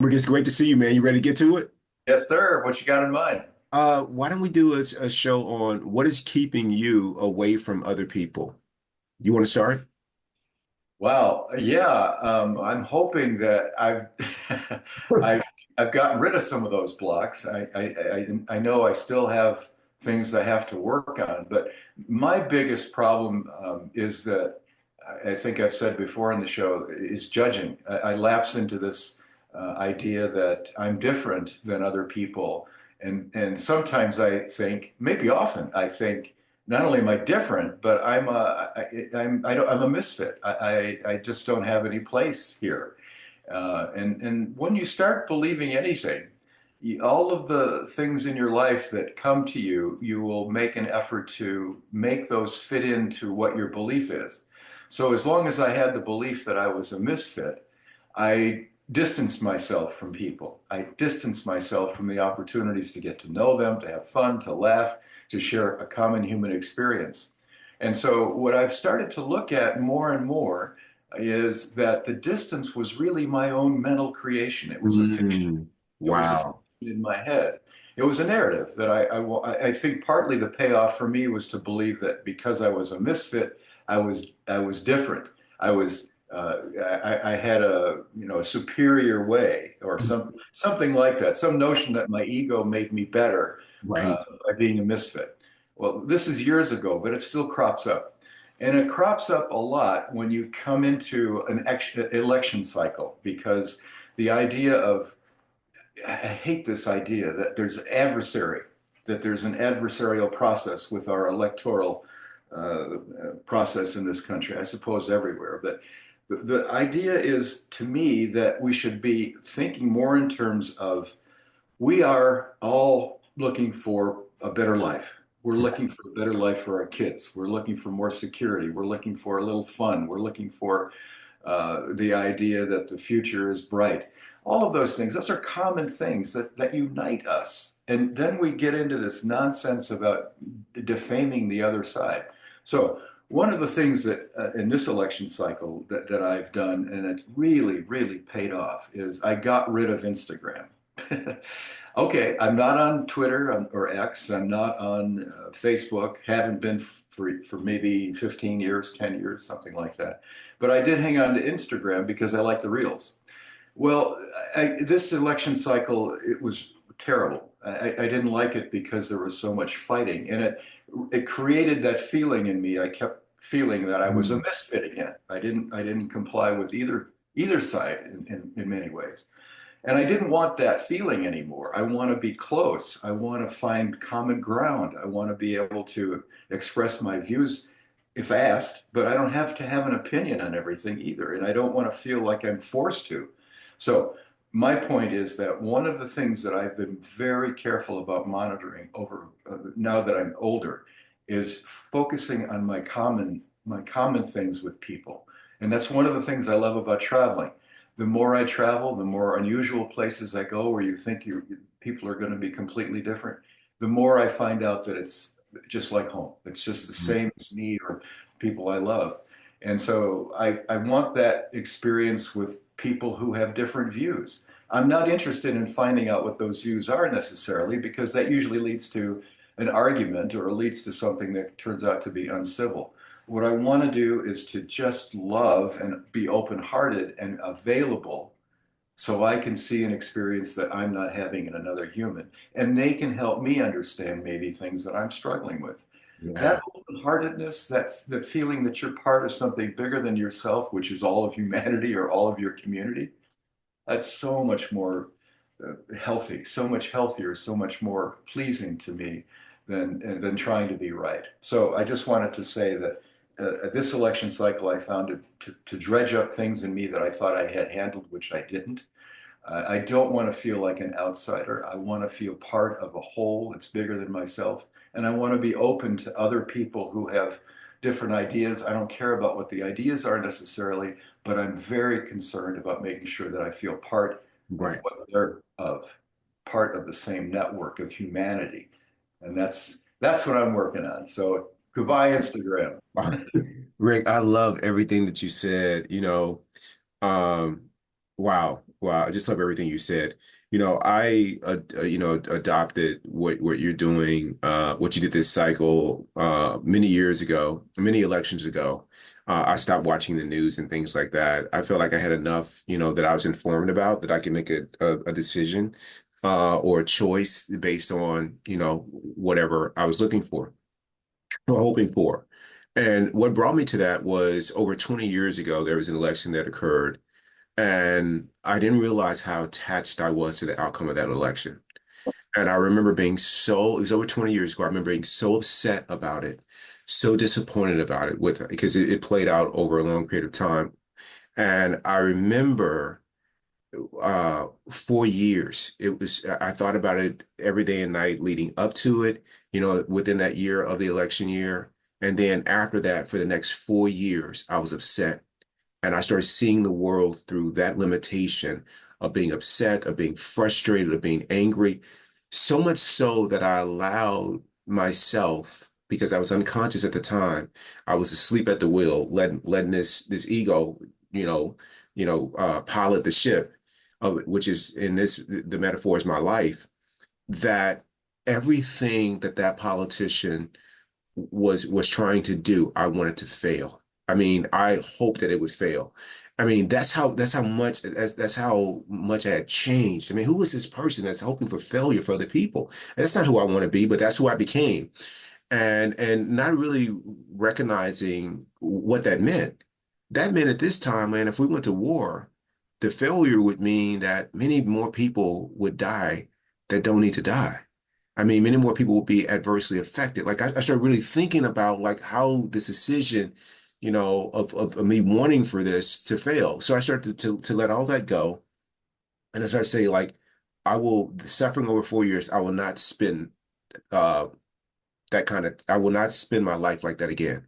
Rick, it's great to see you, man. You ready to get to it? Yes, sir. What you got in mind? Why don't we do a show on what is keeping you away from other people? You want to start? Wow. Yeah. I'm hoping that I've I've gotten rid of some of those blocks. I know I still have things I have to work on, but my biggest problem is that I think I've said before on the show is judging. I lapse into this idea that I'm different than other people, and sometimes I think, maybe often I think, not only am I different, but I'm a misfit. I just don't have any place here. And when you start believing anything, all of the things in your life that come to you, you will make an effort to make those fit into what your belief is. So as long as I had the belief that I was a misfit, I distanced myself from people. I distanced myself from the opportunities to get to know them, to have fun, to laugh, to share a common human experience. And so what I've started to look at more and more is that the distance was really my own mental creation. It was a fiction. Mm, It was a fiction wow. in my head. It was a narrative that I think partly the payoff for me was to believe that because I was a misfit, I was different. I was I had a superior way or something like that. Some notion that my ego made me better Right. by being a misfit. Well, this is years ago, but it still crops up. And it crops up a lot when you come into an election cycle because the idea of, I hate this idea that that there's an adversarial process with our electoral process in this country, I suppose everywhere. But the idea is, to me, that we should be thinking more in terms of we are all looking for a better life. We're looking for a better life for our kids. We're looking for more security. We're looking for a little fun. We're looking for the idea that the future is bright. All of those things, those are common things that unite us. And then we get into this nonsense about defaming the other side. So, one of the things that in this election cycle that I've done, and it's really, really paid off, is I got rid of Instagram. Okay, I'm not on Twitter or X. I'm not on Facebook. Haven't been for maybe 15 years, 10 years, something like that. But I did hang on to Instagram because I like the reels. Well, this election cycle, it was terrible. I didn't like it because there was so much fighting, and it created that feeling in me. I kept feeling that I was a Mm. misfit again. I didn't comply with either side in many ways. And I didn't want that feeling anymore. I want to be close. I want to find common ground. I want to be able to express my views if asked, but I don't have to have an opinion on everything either. And I don't want to feel like I'm forced to. So, my point is that one of the things that I've been very careful about monitoring over now that I'm older is focusing on my common things with people. And that's one of the things I love about traveling. The more I travel, the more unusual places I go where you think people are going to be completely different, the more I find out that it's just like home. It's just the same as me or people I love. And so I want that experience with people who have different views. I'm not interested in finding out what those views are necessarily because that usually leads to an argument or leads to something that turns out to be uncivil. What I want to do is to just love and be open hearted and available so I can see an experience that I'm not having in another human. And they can help me understand maybe things that I'm struggling with. Yeah. That open heartedness, that feeling that you're part of something bigger than yourself, which is all of humanity or all of your community, that's so much more healthy, so much healthier, so much more pleasing to me than trying to be right. So I just wanted to say that at this election cycle, I found to dredge up things in me that I thought I had handled, which I didn't. I don't want to feel like an outsider. I want to feel part of a whole that's bigger than myself. And I want to be open to other people who have different ideas. I don't care about what the ideas are necessarily, but I'm very concerned about making sure that I feel part of Right. what they're of, part of the same network of humanity. And that's what I'm working on. So goodbye, Instagram. Wow. Rick, I love everything that you said. Um, Wow. Wow. I just love everything you said. Adopted what you're doing, what you did this cycle, many years ago, many elections ago. I stopped watching the news and things like that. I felt like I had enough, that I was informed about that I could make a decision, or a choice based on, whatever I was looking for or hoping for. And what brought me to that was over 20 years ago, there was an election that occurred. And I didn't realize how attached I was to the outcome of that election. And I remember it was over 20 years ago. I remember being so upset about it, so disappointed about it because it played out over a long period of time. And I remember, 4 years, I thought about it every day and night leading up to it, within that year of the election year. And then after that, for the next 4 years, I was upset, and I started seeing the world through that limitation of being upset, of being frustrated, of being angry. So much so that I allowed myself, because I was unconscious at the time, I was asleep at the wheel, letting this ego, pilot the ship, which is the metaphor is my life, that everything that politician was trying to do, I wanted to fail. I mean, I hoped that it would fail. I mean, that's how much I had changed. I mean, who is this person that's hoping for failure for other people? And that's not who I want to be, but that's who I became. And not really recognizing what that meant. That meant at this time, man, if we went to war, the failure would mean that many more people would die that don't need to die. I mean, many more people will be adversely affected. Like I started really thinking about like how this decision, of me wanting for this to fail. So I started to let all that go. And I started to say, like, suffering over 4 years, I will not spend uh I will not spend my life like that again.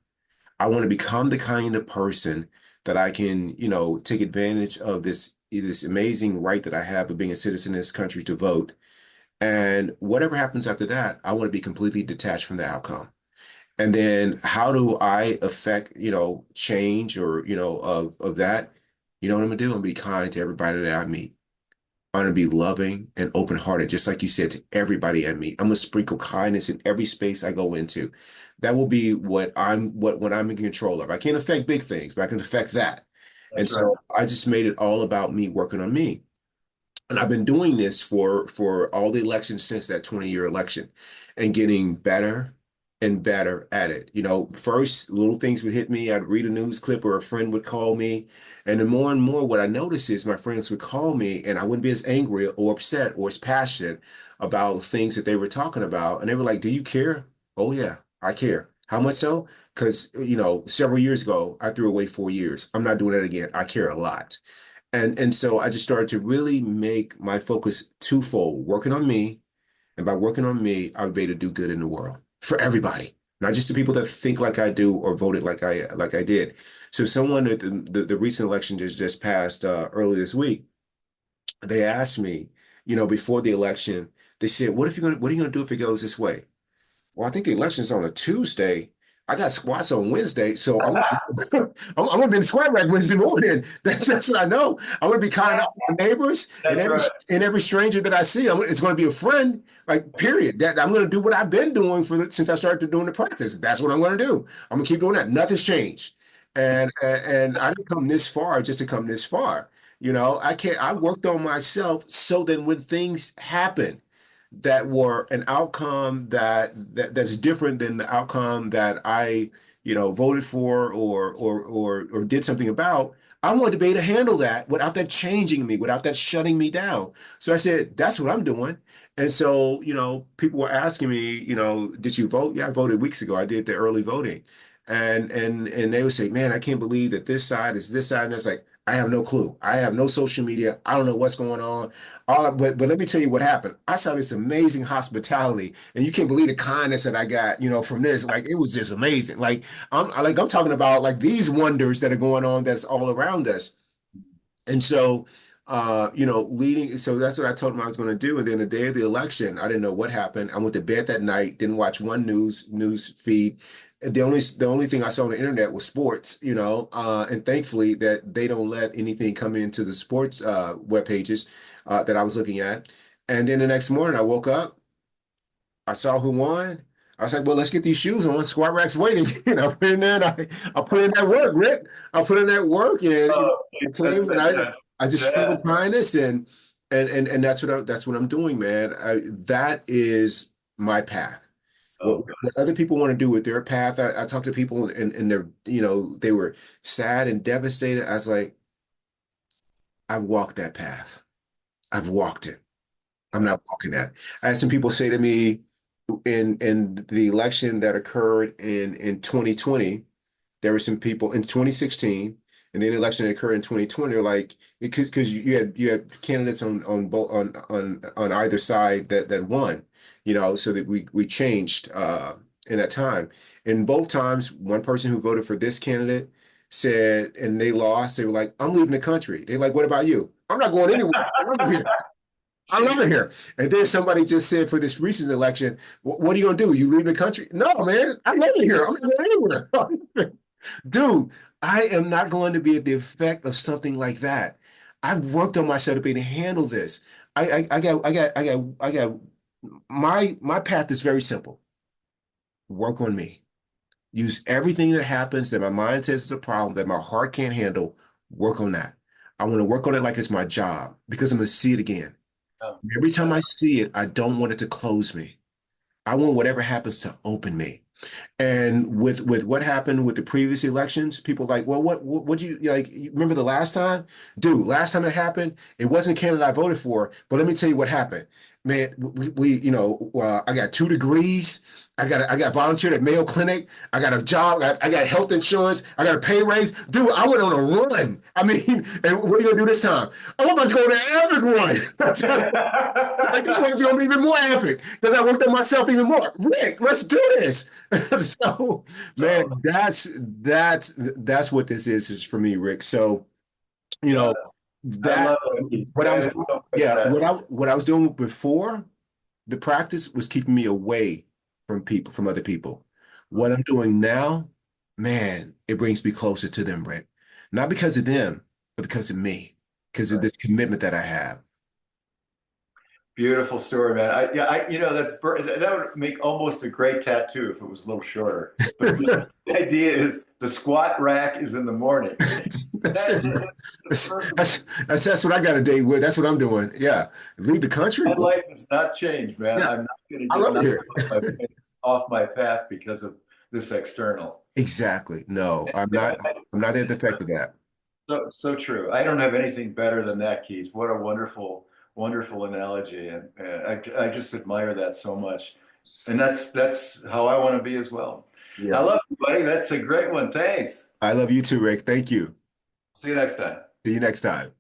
I want to become the kind of person that I can, take advantage of this amazing right that I have of being a citizen in this country to vote. And whatever happens after that, I want to be completely detached from the outcome. And then how do I affect, change or, of that? You know what I'm gonna do? I'm gonna be kind to everybody that I meet. I'm gonna be loving and open-hearted, just like you said, to everybody I meet. I'm gonna sprinkle kindness in every space I go into. That will be what I'm in control of. I can't affect big things, but I can affect that. And That's right. so I just made it all about me working on me. And I've been doing this for all the elections since that 20-year election and getting better and better at it. First little things would hit me. I'd read a news clip or a friend would call me. And then more and more, what I noticed is my friends would call me and I wouldn't be as angry or upset or as passionate about things that they were talking about. And they were like, "Do you care?" "Oh, yeah, I care." "How much so?" Because, several years ago, I threw away 4 years. I'm not doing it again. I care a lot. And so I just started to really make my focus twofold, working on me. And by working on me, I would be able to do good in the world for everybody, not just the people that think like I do or voted like I did. So someone at the recent election just passed, early this week, they asked me, before the election, they said, what are you gonna do if it goes this way?" "Well, I think the election's on a Tuesday. I got squats on Wednesday, so I'm gonna be in the squat rack Wednesday morning. That's what I know. I'm gonna be kind of my neighbors and That's right. every stranger that I see. It's gonna be a friend. Like period. That I'm gonna do what I've been doing since I started doing the practice. That's what I'm gonna do. I'm gonna keep doing that. Nothing's changed. And I didn't come this far just to come this far. I can't. I worked on myself so then when things happen that were an outcome that's different than the outcome that I, voted for or did something about. I wanted to be able to handle that without that changing me, without that shutting me down. So I said, that's what I'm doing. And so, people were asking me, did you vote? Yeah, I voted weeks ago. I did the early voting. And they would say, man, I can't believe that this side is this side. And it's like, I have no clue. I have no social media. I don't know what's going on. But let me tell you what happened. I saw this amazing hospitality, and you can't believe the kindness that I got, from this. Like it was just amazing. Like I'm talking about like these wonders that are going on that's all around us. And so, leading. So that's what I told him I was going to do. And then the day of the election, I didn't know what happened. I went to bed that night, didn't watch one news feed, the only thing I saw on the internet was sports, and thankfully that they don't let anything come into the sports web pages that I was looking at. And then the next morning I woke up, I saw who won. I was like, well, let's get these shoes on. Squat rack's waiting. I put in there and I put in that work, Rick. I put in that work and Oh, I that's came and fantastic. I just Yeah. spilled kindness and that's what I'm doing, man. That is my path. What, Oh, God. what other people want to do with their path, I talk to people and they're, they were sad and devastated. I was like, I've walked that path. I've walked it. I'm Yeah. not walking that. I had some people say to me in the election that occurred in 2020, there were some people in 2016, and then the election that occurred in 2020. They're like, because you had candidates on both on either side that won, so that we changed in that time. In both times, one person who voted for this candidate said, and they lost. They were like, "I'm leaving the country." They're like, "What about you?" "I'm not going anywhere. I love it here. I love it here." And then somebody just said for this recent election, "What are you gonna do? You leave the country?" "No, man, I love it here. I'm not going anywhere." Dude, I am not going to be at the effect of something like that. I've worked on myself to be able to handle this. I got my path is very simple. Work on me. Use everything that happens that my mind says is a problem that my heart can't handle. Work on that. I want to work on it like it's my job because I'm going to see it again. Oh, Every time yeah. I see it, I don't want it to close me. I want whatever happens to open me. And with what happened with the previous elections, people are like, well, what you like? You remember the last time, dude? Last time it happened, it wasn't a candidate I voted for. But let me tell you what happened, man. I got 2 degrees. I got volunteered at Mayo Clinic. I got a job. I got health insurance. I got a pay raise, dude. I went on a run. I mean, and what are you gonna do this time? I'm about to go to the epic run. Like this one's gonna be even more epic because I worked on myself even more. Rick, let's do this. So, man, Oh, that's what this is for me, Rick. So, you yeah. know, I that love it, Keith. what I Man, was it's so good yeah, chatting. what I was doing before the practice was keeping me away from other people. What I'm doing now, man, it brings me closer to them, Rick. Not because of them, but because of me, because of Right. this commitment that I have. Beautiful story, man. That would make almost a great tattoo if it was a little shorter. But the idea is the squat rack is in the morning. That's That, it, bro. the That's, perfect. that's what I got to date with. That's what I'm doing. Yeah. Leave the country? My life has not changed, man. Yeah. I'm not going to I get love it knocked here. off my path because of this external. Exactly. No, I'm Yeah, not. I'm not at the effect of that. so true. I don't have anything better than that, Keith. What a wonderful, wonderful analogy, and I just admire that so much. And that's how I want to be as well. I Yeah. love you, buddy. That's a great one. Thanks. I love you too, Rick. Thank you. See you next time. See you next time.